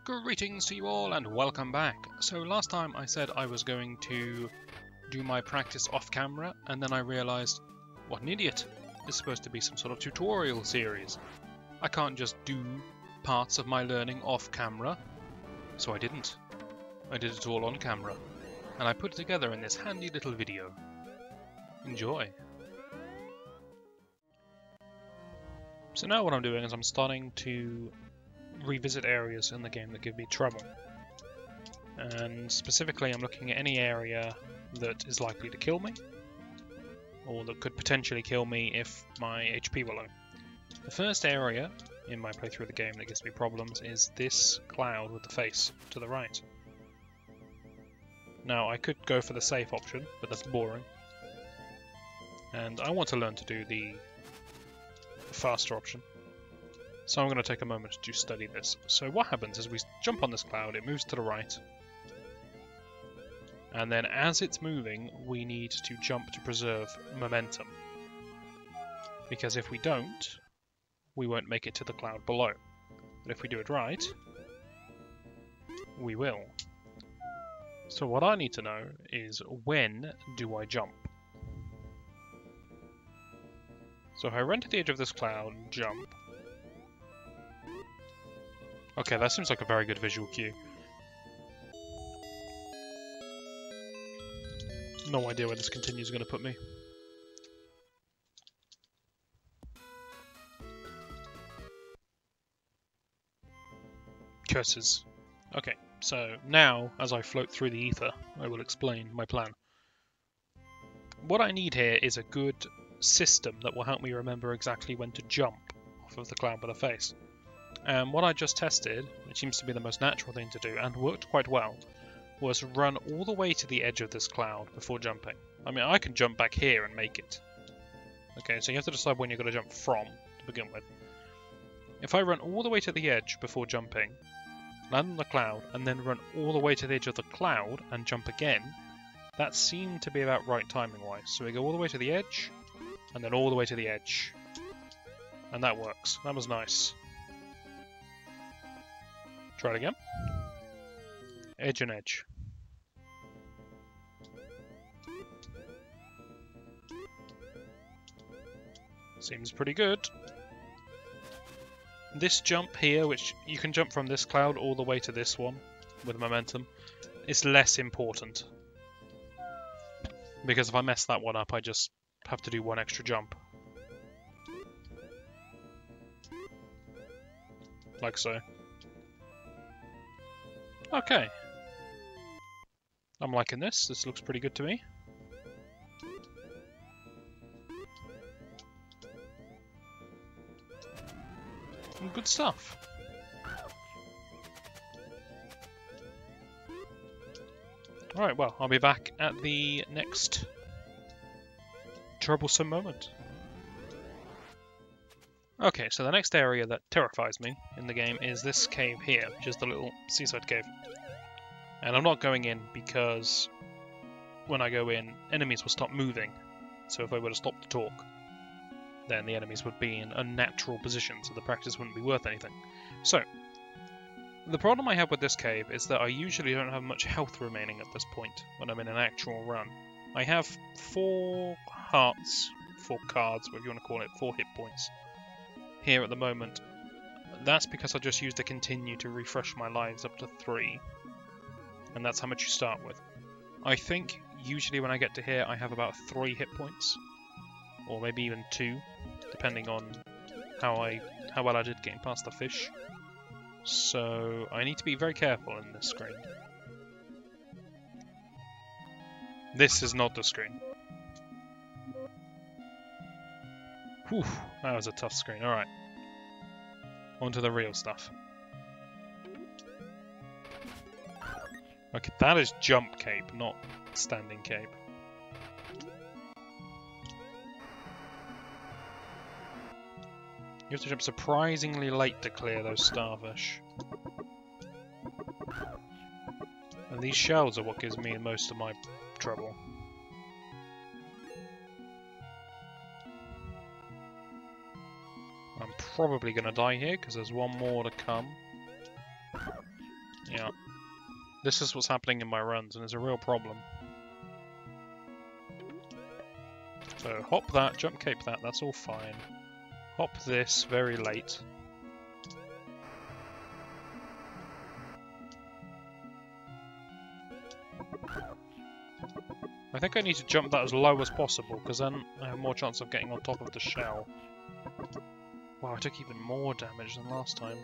Greetings to you all and welcome back. So last time I said I was going to do my practice off camera and then I realised, what an idiot. It's supposed to be some sort of tutorial series. I can't just do parts of my learning off camera. So I didn't. I did it all on camera. And I put it together in this handy little video. Enjoy. So now what I'm doing is I'm starting to revisit areas in the game that give me trouble. And specifically I'm looking at any area that is likely to kill me, or that could potentially kill me if my HP were low. The first area in my playthrough of the game that gives me problems is this cloud with the face to the right. Now I could go for the safe option, but that's boring. And I want to learn to do the faster option. So I'm going to take a moment to study this. So what happens is we jump on this cloud, it moves to the right. And then as it's moving, we need to jump to preserve momentum. Because if we don't, we won't make it to the cloud below. But if we do it right, we will. So what I need to know is, when do I jump? So if I run to the edge of this cloud and jump. Okay, that seems like a very good visual cue. No idea where this continue is going to put me. Curses. Okay, so now, as I float through the ether, I will explain my plan. What I need here is a good system that will help me remember exactly when to jump off of the cloud with a face. And what I just tested, which seems to be the most natural thing to do, and worked quite well, was run all the way to the edge of this cloud before jumping. I mean, I can jump back here and make it. Okay, so you have to decide when you're going to jump from, to begin with. If I run all the way to the edge before jumping, land on the cloud, and then run all the way to the edge of the cloud and jump again, that seemed to be about right timing-wise. So we go all the way to the edge, and then all the way to the edge. And that works. That was nice. Try it again. Edge and edge. Seems pretty good. This jump here, which you can jump from this cloud all the way to this one with momentum, is less important. Because if I mess that one up, I just have to do one extra jump. Like so. Okay. I'm liking this. This looks pretty good to me. Good stuff. Alright, well, I'll be back at the next troublesome moment. Okay, so the next area that terrifies me in the game is this cave here, which is the little Seaside Cave. And I'm not going in because when I go in, enemies will stop moving. So if I were to stop to talk, then the enemies would be in unnatural positions, so the practice wouldn't be worth anything. So, the problem I have with this cave is that I usually don't have much health remaining at this point when I'm in an actual run. I have 4 hearts, 4 cards, whatever you want to call it, 4 hit points here at the moment. That's because I just used the continue to refresh my lives up to 3. And that's how much you start with. I think usually when I get to here I have about 3 hit points. Or maybe even 2, depending on how well I did getting past the fish. So I need to be very careful in this screen. This is not the screen. Whew, that was a tough screen. Alright. On to the real stuff. Okay, that is jump cape, not standing cape. You have to jump surprisingly late to clear those starfish. And these shells are what gives me most of my trouble. I'm probably going to die here because there's one more to come. Yeah. This is what's happening in my runs, and it's a real problem. So hop that, jump cape that, that's all fine. Hop this very late. I think I need to jump that as low as possible, because then I have more chance of getting on top of the shell. Wow, I took even more damage than last time.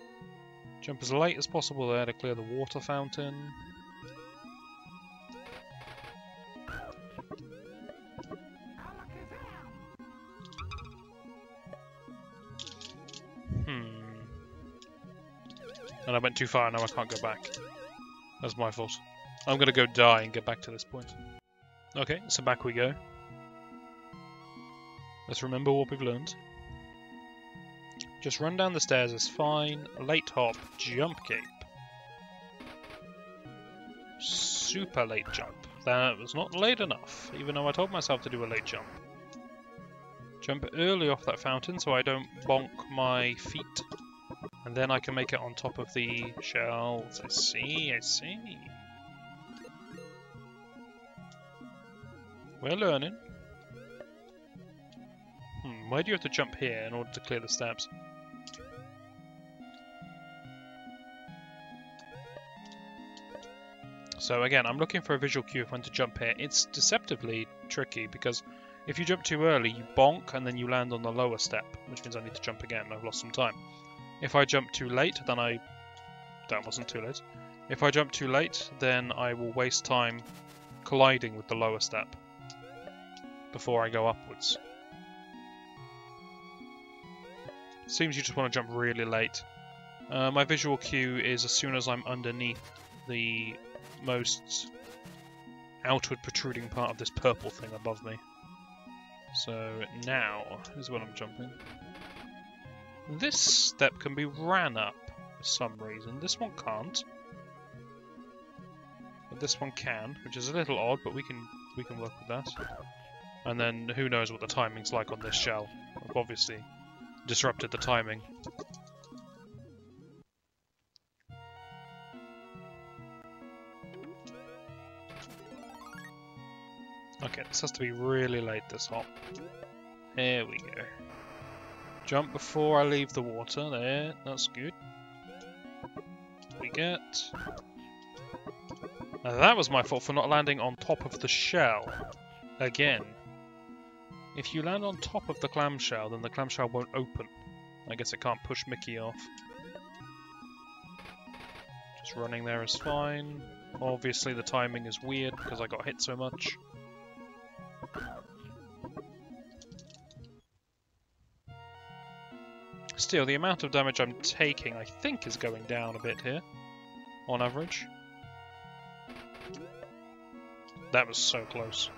Jump as late as possible there to clear the water fountain. And I went too far, now I can't go back. That's my fault. I'm gonna go die and get back to this point. Okay, so back we go. Let's remember what we've learned. Just run down the stairs is fine. Late hop, jump cape. Super late jump. That was not late enough, even though I told myself to do a late jump. Jump early off that fountain so I don't bonk my feet. And then I can make it on top of the shells. I see, I see. We're learning. Why do you have to jump here in order to clear the steps? So again, I'm looking for a visual cue of when to jump here. It's deceptively tricky because if you jump too early, you bonk and then you land on the lower step, which means I need to jump again. I've lost some time. If I jump too late, then that wasn't too late. If I jump too late, then I will waste time colliding with the lower step before I go upwards. Seems you just want to jump really late. My visual cue is as soon as I'm underneath the most outward protruding part of this purple thing above me. So now is when I'm jumping. This step can be ran up for some reason. This one can't. But this one can, which is a little odd, but we can work with that. And then who knows what the timing's like on this shell. I've obviously disrupted the timing. Okay, this has to be really late, this hop. There we go. Jump before I leave the water. There, that's good. We get... Now that was my fault for not landing on top of the shell. Again. If you land on top of the clamshell, then the clamshell won't open. I guess it can't push Mickey off. Just running there is fine. Obviously the timing is weird because I got hit so much. Still, the amount of damage I'm taking, I think, is going down a bit here, on average. That was so close.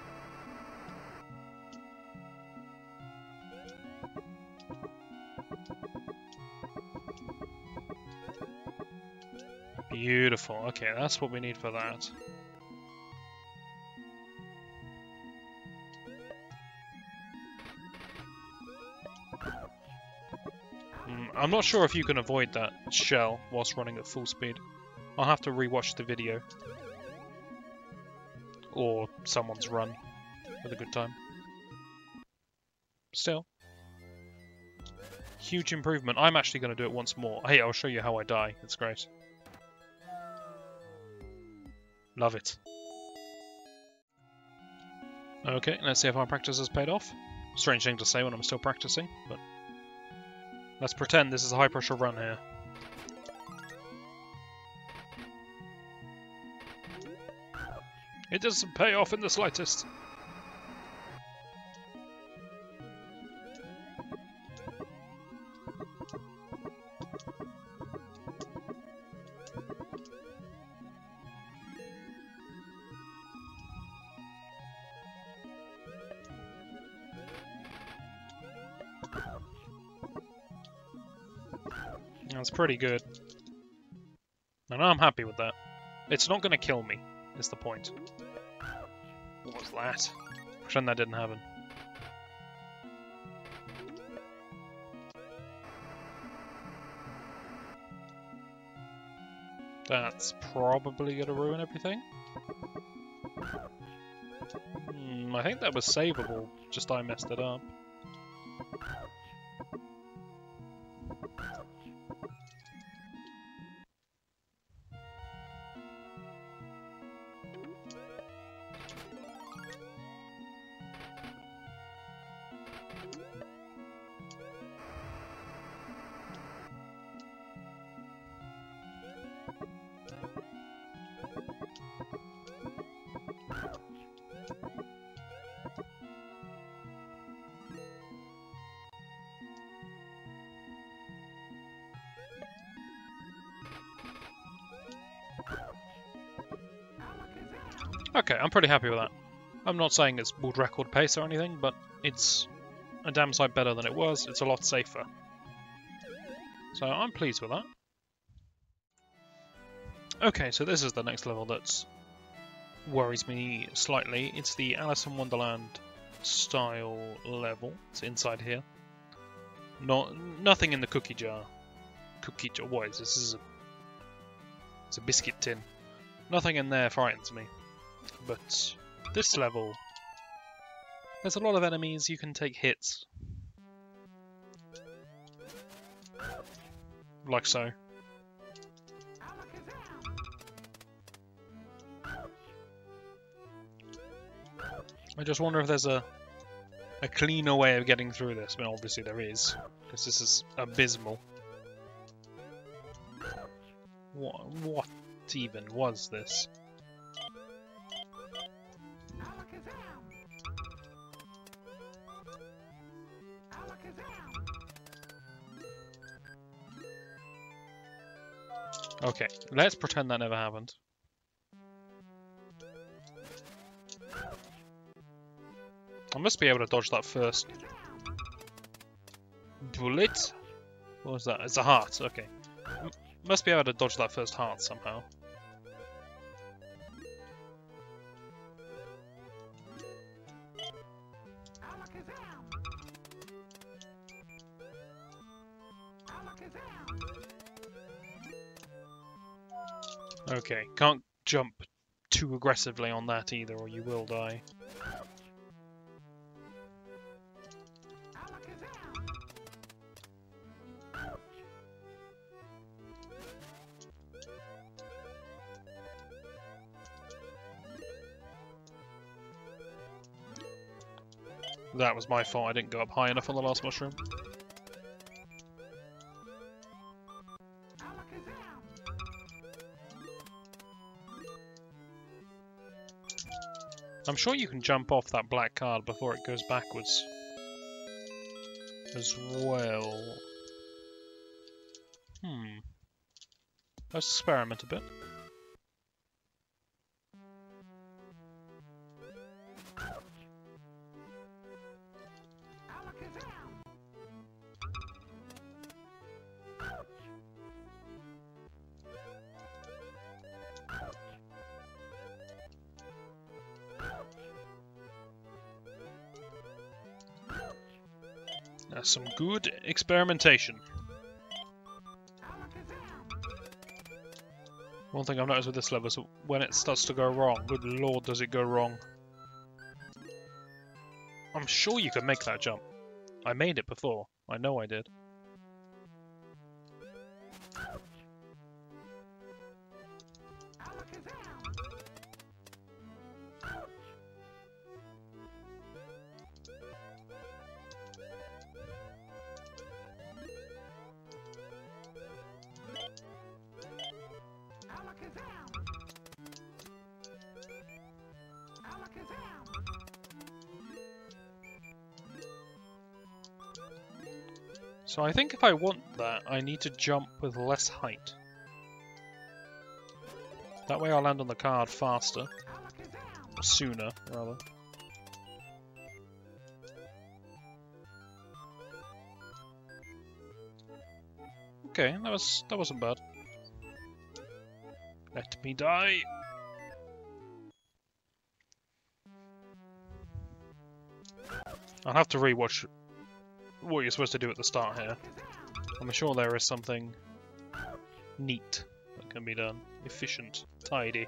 Beautiful. Okay, that's what we need for that. I'm not sure if you can avoid that shell whilst running at full speed. I'll have to rewatch the video. Or someone's run with a good time. Still. Huge improvement. I'm actually going to do it once more. Hey, I'll show you how I die. It's great. Love it. Okay, let's see if our practice has paid off. Strange thing to say when I'm still practicing, but... Let's pretend this is a high pressure run here. It doesn't pay off in the slightest. That's pretty good. And I'm happy with that. It's not going to kill me, is the point. What was that? Pretend that didn't happen. That's probably going to ruin everything. I think that was savable, just I messed it up. Okay, I'm pretty happy with that. I'm not saying it's world record pace or anything, but it's a damn sight better than it was. It's a lot safer. So I'm pleased with that. Okay, so this is the next level that worries me slightly. It's the Alice in Wonderland style level. It's inside here. Nothing in the cookie jar. Cookie jar? What is this? It's a biscuit tin. Nothing in there frightens me. But this level, there's a lot of enemies, you can take hits. Like so. I just wonder if there's a cleaner way of getting through this. I mean, obviously there is, because this is abysmal. What even was this? Okay, let's pretend that never happened. I must be able to dodge that first bullet. What was that? It's a heart, okay. Must be able to dodge that first heart somehow. Okay, can't jump too aggressively on that either, or you will die. That was my fault, I didn't go up high enough on the last mushroom. I'm sure you can jump off that black card before it goes backwards as well. Let's experiment a bit. That's some good experimentation. One thing I've noticed with this level is when it starts to go wrong, good lord does it go wrong. I'm sure you can make that jump. I made it before. I know I did. So I think if I want that, I need to jump with less height. That way I'll land on the card faster. Or sooner, rather. Okay, that wasn't bad. Let me die! I'll have to rewatch what you're supposed to do at the start here. I'm sure there is something neat that can be done. Efficient, tidy.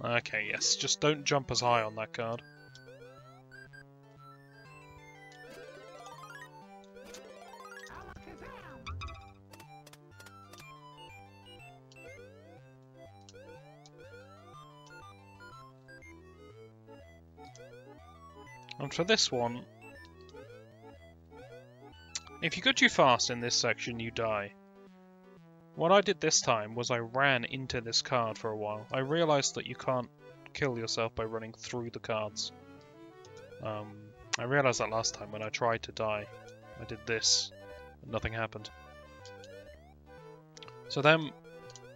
Okay, yes, just don't jump as high on that card. And for this one, if you go too fast in this section, you die. What I did this time was I ran into this card for a while. I realised that you can't kill yourself by running through the cards. I realised that last time when I tried to die. I did this, and nothing happened. So then,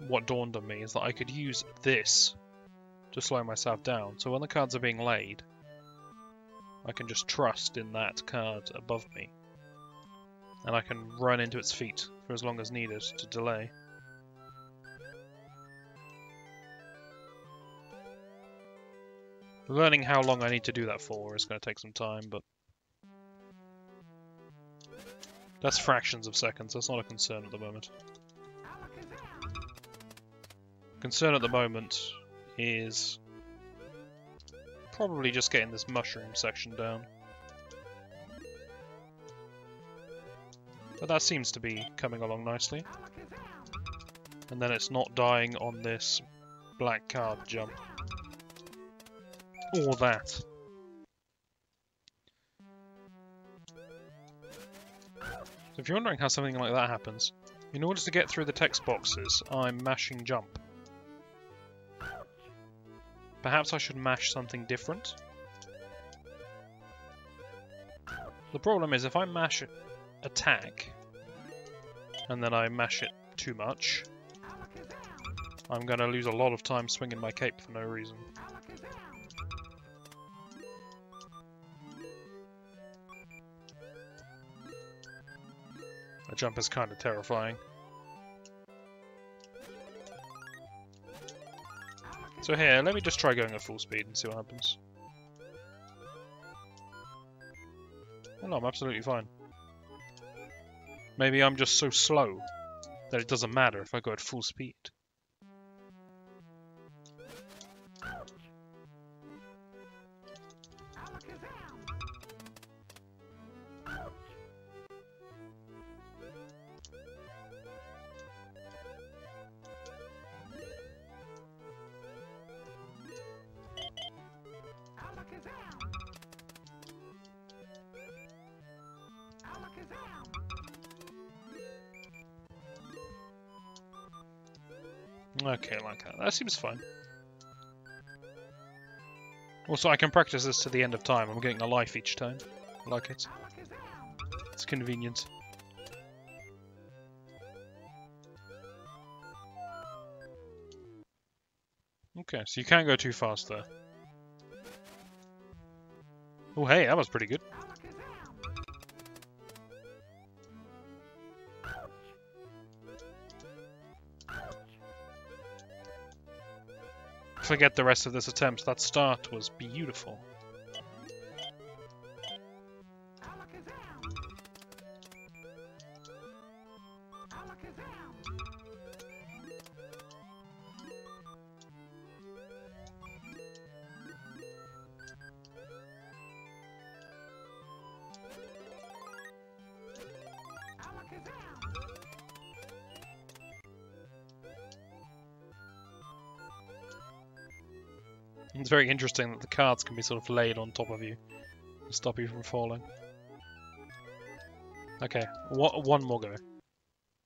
what dawned on me is that I could use this to slow myself down. So when the cards are being laid, I can just trust in that card above me. And I can run into its feet for as long as needed to delay. Learning how long I need to do that for is going to take some time, but that's fractions of seconds. That's not a concern at the moment. Concern at the moment is probably just getting this mushroom section down. But that seems to be coming along nicely. And then it's not dying on this black card jump. Or that. So if you're wondering how something like that happens, in order to get through the text boxes, I'm mashing jump. Perhaps I should mash something different? The problem is if I mash attack, and then I mash it too much, I'm going to lose a lot of time swinging my cape for no reason. The jump is kind of terrifying. So here, let me just try going at full speed and see what happens. Oh no, I'm absolutely fine. Maybe I'm just so slow that it doesn't matter if I go at full speed. Okay, like that. That seems fine. Also, I can practice this to the end of time. I'm getting a life each time. I like it. It's convenient. Okay, so you can't go too fast there. Oh, hey, that was pretty good. Forget the rest of this attempt. That start was beautiful. It's very interesting that the cards can be sort of laid on top of you to stop you from falling. Okay, one more go.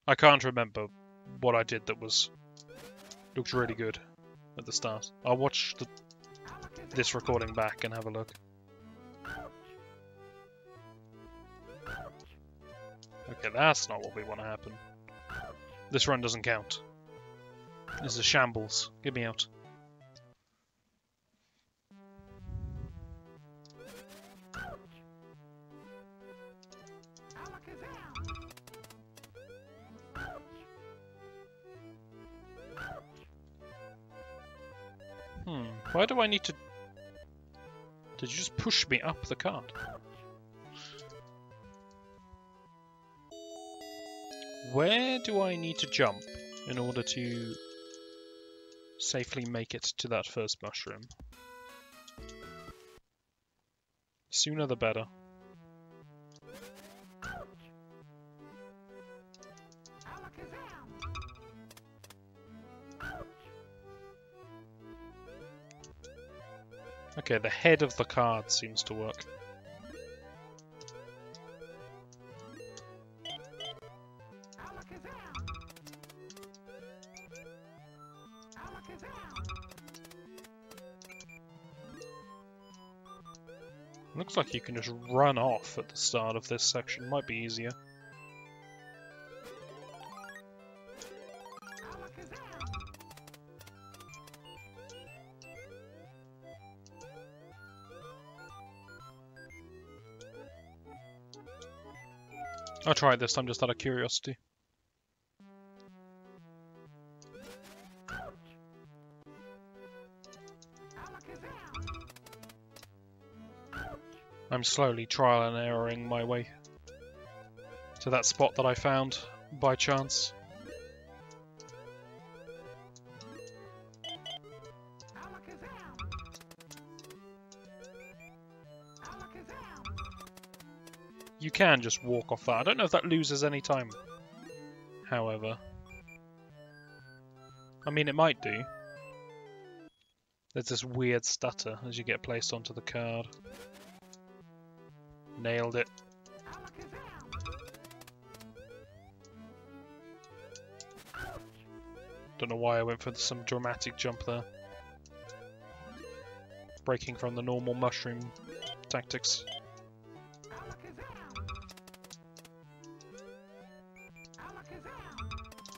I can't remember what I did that looked really good at the start. I'll watch this recording back and have a look. Okay, that's not what we want to happen. This run doesn't count. This is a shambles. Get me out. Why do I need to... Did you just push me up the card? Where do I need to jump in order to safely make it to that first mushroom? Sooner the better. Okay, the head of the card seems to work. Looks like you can just run off at the start of this section. Might be easier. I'll try it this time just out of curiosity. I'm slowly trial and erroring my way to that spot that I found by chance. You can just walk off that. I don't know if that loses any time, however. I mean, it might do. There's this weird stutter as you get placed onto the card. Nailed it. Don't know why I went for some dramatic jump there. Breaking from the normal mushroom tactics.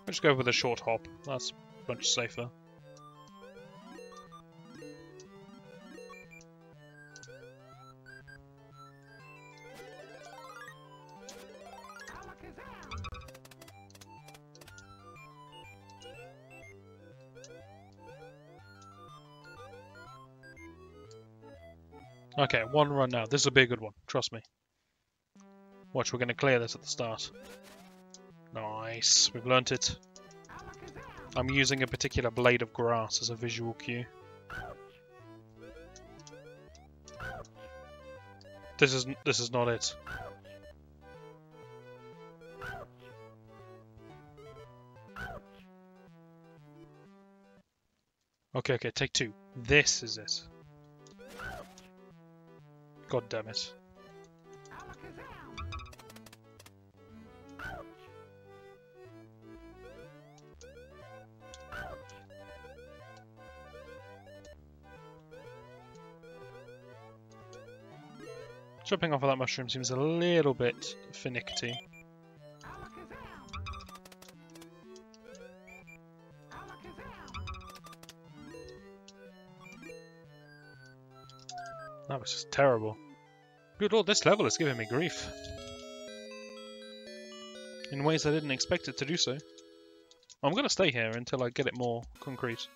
I'll just go with a short hop. That's much safer. Okay, one run now. This will be a good one. Trust me. Watch, we're going to clear this at the start. Nice. We've learnt it. I'm using a particular blade of grass as a visual cue. This is not it. Okay, take two. This is it. God damn it. Jumping off of that mushroom seems a little bit finicky. That was just terrible. Good lord, this level is giving me grief. In ways I didn't expect it to do so. I'm going to stay here until I get it more concrete.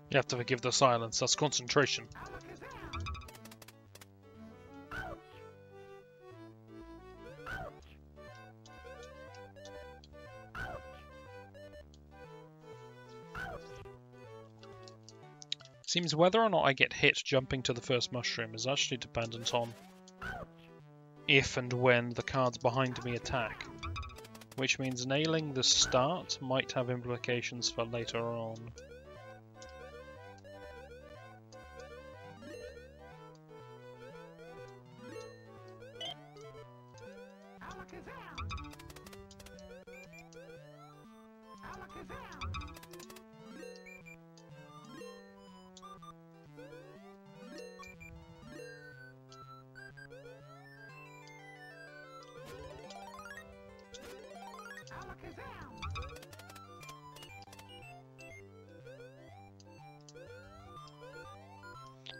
You have to forgive the silence, that's concentration. Seems whether or not I get hit jumping to the first mushroom is actually dependent on if and when the cards behind me attack, which means nailing the start might have implications for later on.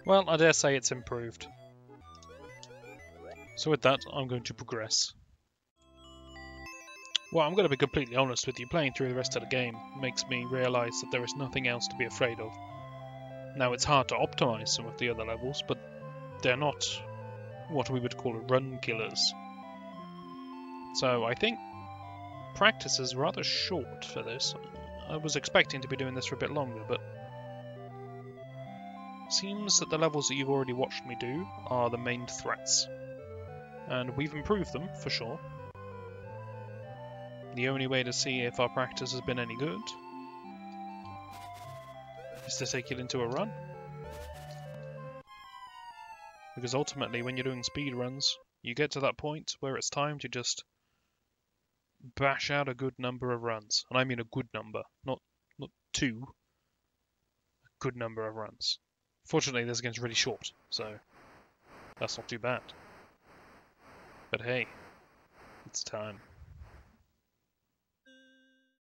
Well, I dare say it's improved. So with that, I'm going to progress. Well, I'm going to be completely honest with you, playing through the rest of the game makes me realise that there is nothing else to be afraid of. Now, it's hard to optimise some of the other levels, but they're not what we would call run killers. So I think practice is rather short for this. I was expecting to be doing this for a bit longer, but seems that the levels that you've already watched me do are the main threats. And we've improved them, for sure. The only way to see if our practice has been any good is to take it into a run. Because ultimately, when you're doing speedruns, you get to that point where it's time to just bash out a good number of runs. And I mean a good number, not 2. A good number of runs. Fortunately, this game's really short, so that's not too bad. But hey, it's time.